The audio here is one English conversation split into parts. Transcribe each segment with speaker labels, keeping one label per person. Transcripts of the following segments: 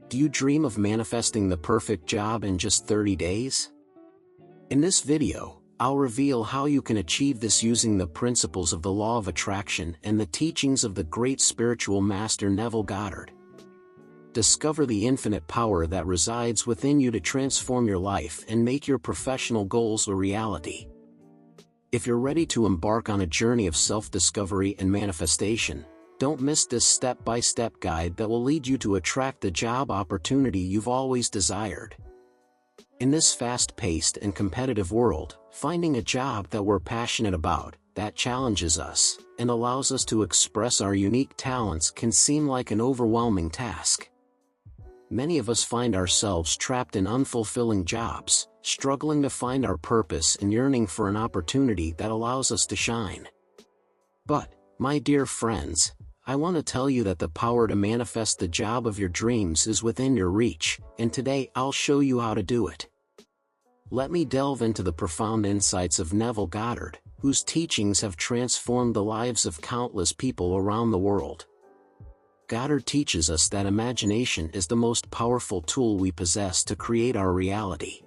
Speaker 1: Do you dream of manifesting the perfect job in just 30 days? In this video, I'll reveal how you can achieve this using the principles of the law of attraction and the teachings of the great spiritual master Neville Goddard. Discover the infinite power that resides within you to transform your life and make your professional goals a reality. If you're ready to embark on a journey of self-discovery and manifestation, don't miss this step-by-step guide that will lead you to attract the job opportunity you've always desired. In this fast-paced and competitive world, finding a job that we're passionate about, that challenges us, and allows us to express our unique talents can seem like an overwhelming task. Many of us find ourselves trapped in unfulfilling jobs, struggling to find our purpose and yearning for an opportunity that allows us to shine. But, my dear friends, I want to tell you that the power to manifest the job of your dreams is within your reach, and today I'll show you how to do it. Let me delve into the profound insights of Neville Goddard, whose teachings have transformed the lives of countless people around the world. Goddard teaches us that imagination is the most powerful tool we possess to create our reality.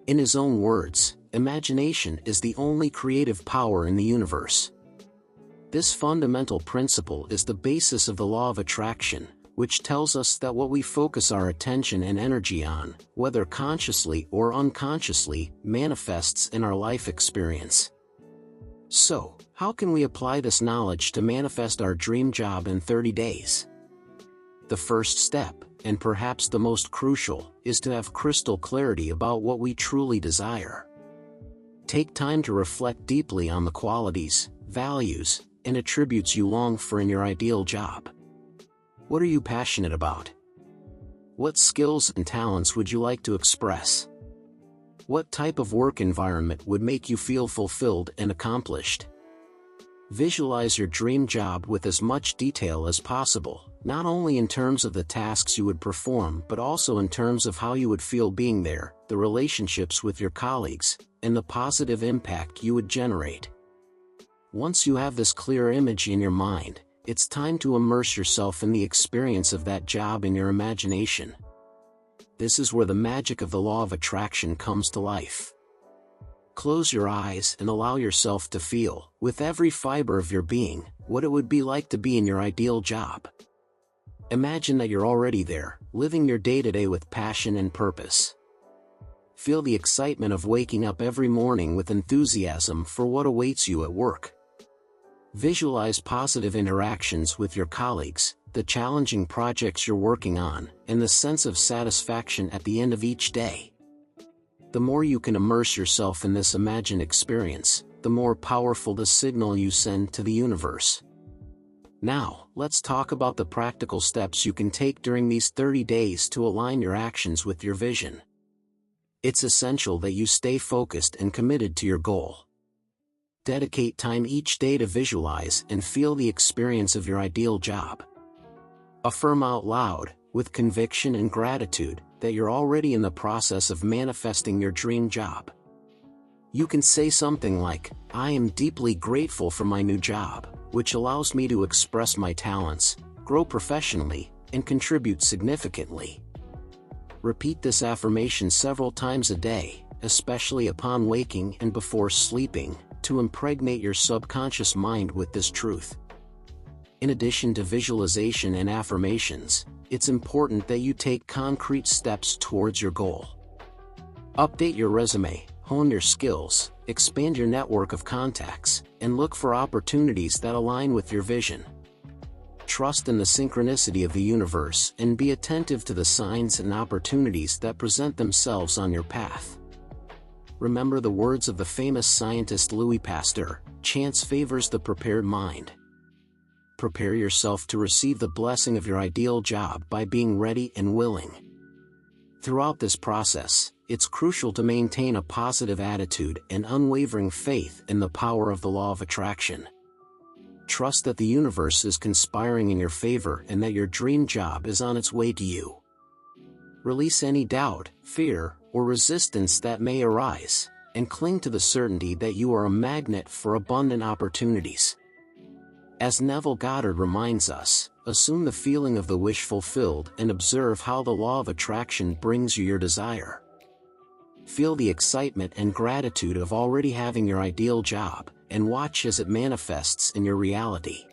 Speaker 1: In his own words, imagination is the only creative power in the universe. This fundamental principle is the basis of the law of attraction, which tells us that what we focus our attention and energy on, whether consciously or unconsciously, manifests in our life experience. So, how can we apply this knowledge to manifest our dream job in 30 days? The first step, and perhaps the most crucial, is to have crystal clarity about what we truly desire. Take time to reflect deeply on the qualities, values, and attributes you long for in your ideal job. What are you passionate about? What skills and talents would you like to express? What type of work environment would make you feel fulfilled and accomplished? Visualize your dream job with as much detail as possible, not only in terms of the tasks you would perform but also in terms of how you would feel being there, the relationships with your colleagues, and the positive impact you would generate. Once you have this clear image in your mind, it's time to immerse yourself in the experience of that job in your imagination. This is where the magic of the law of attraction comes to life. Close your eyes and allow yourself to feel, with every fiber of your being, what it would be like to be in your ideal job. Imagine that you're already there, living your day-to-day with passion and purpose. Feel the excitement of waking up every morning with enthusiasm for what awaits you at work. Visualize positive interactions with your colleagues, the challenging projects you're working on, and the sense of satisfaction at the end of each day. The more you can immerse yourself in this imagined experience, the more powerful the signal you send to the universe. Now, let's talk about the practical steps you can take during these 30 days to align your actions with your vision. It's essential that you stay focused and committed to your goal. Dedicate time each day to visualize and feel the experience of your ideal job. Affirm out loud, with conviction and gratitude, that you're already in the process of manifesting your dream job. You can say something like, "I am deeply grateful for my new job, which allows me to express my talents, grow professionally, and contribute significantly." Repeat this affirmation several times a day, especially upon waking and before sleeping, to impregnate your subconscious mind with this truth. In addition to visualization and affirmations, it's important that you take concrete steps towards your goal. Update your resume, hone your skills, expand your network of contacts, and look for opportunities that align with your vision. Trust in the synchronicity of the universe and be attentive to the signs and opportunities that present themselves on your path. Remember the words of the famous scientist Louis Pasteur, "Chance favors the prepared mind." Prepare yourself to receive the blessing of your ideal job by being ready and willing. Throughout this process, it's crucial to maintain a positive attitude and unwavering faith in the power of the law of attraction. Trust that the universe is conspiring in your favor and that your dream job is on its way to you. Release any doubt, fear, or resistance that may arise, and cling to the certainty that you are a magnet for abundant opportunities. As Neville Goddard reminds us, assume the feeling of the wish fulfilled and observe how the law of attraction brings you your desire. Feel the excitement and gratitude of already having your ideal job, and watch as it manifests in your reality.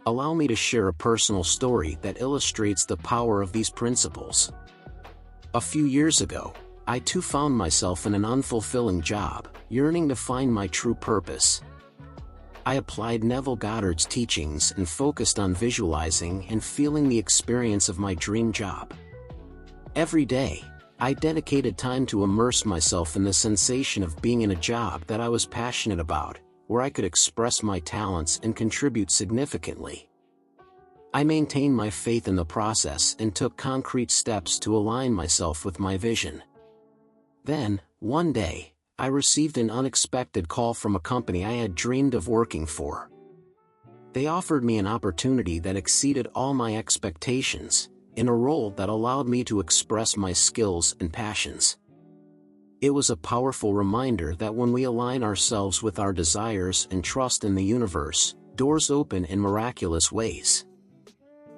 Speaker 1: Allow me to share a personal story that illustrates the power of these principles. A few years ago, I too found myself in an unfulfilling job, yearning to find my true purpose. I applied Neville Goddard's teachings and focused on visualizing and feeling the experience of my dream job. Every day, I dedicated time to immerse myself in the sensation of being in a job that I was passionate about, where I could express my talents and contribute significantly. I maintained my faith in the process and took concrete steps to align myself with my vision. Then, one day, I received an unexpected call from a company I had dreamed of working for. They offered me an opportunity that exceeded all my expectations, in a role that allowed me to express my skills and passions. It was a powerful reminder that when we align ourselves with our desires and trust in the universe, doors open in miraculous ways.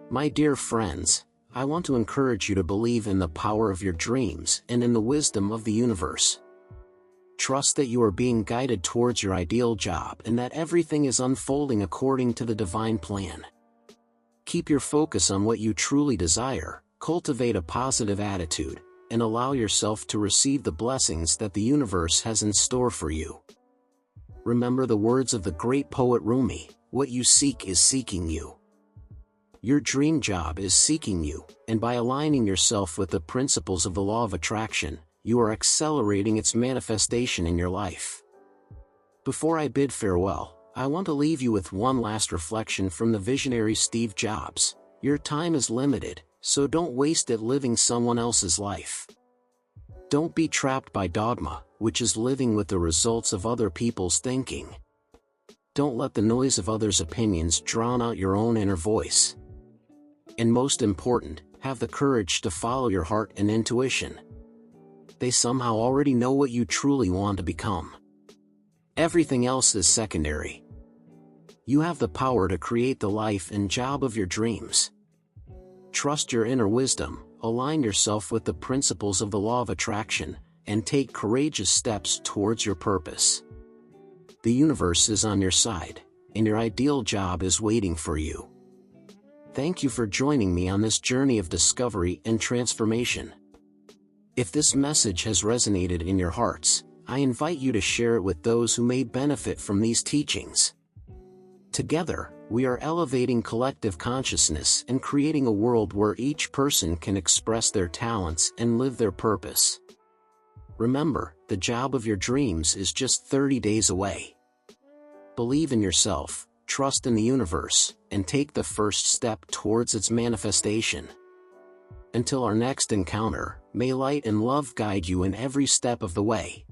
Speaker 1: My dear friends, I want to encourage you to believe in the power of your dreams and in the wisdom of the universe. Trust that you are being guided towards your ideal job and that everything is unfolding according to the divine plan. Keep your focus on what you truly desire, cultivate a positive attitude, and allow yourself to receive the blessings that the universe has in store for you. Remember the words of the great poet Rumi, "What you seek is seeking you." Your dream job is seeking you, and by aligning yourself with the principles of the law of attraction, you are accelerating its manifestation in your life. Before I bid farewell, I want to leave you with one last reflection from the visionary Steve Jobs. Your time is limited, so don't waste it living someone else's life. Don't be trapped by dogma, which is living with the results of other people's thinking. Don't let the noise of others' opinions drown out your own inner voice. And most important, have the courage to follow your heart and intuition. They somehow already know what you truly want to become. Everything else is secondary. You have the power to create the life and job of your dreams. Trust your inner wisdom, align yourself with the principles of the law of attraction, and take courageous steps towards your purpose. The universe is on your side, and your ideal job is waiting for you. Thank you for joining me on this journey of discovery and transformation. If this message has resonated in your hearts, I invite you to share it with those who may benefit from these teachings. Together, we are elevating collective consciousness and creating a world where each person can express their talents and live their purpose. Remember, the job of your dreams is just 30 days away. Believe in yourself, trust in the universe, and take the first step towards its manifestation. Until our next encounter, may light and love guide you in every step of the way.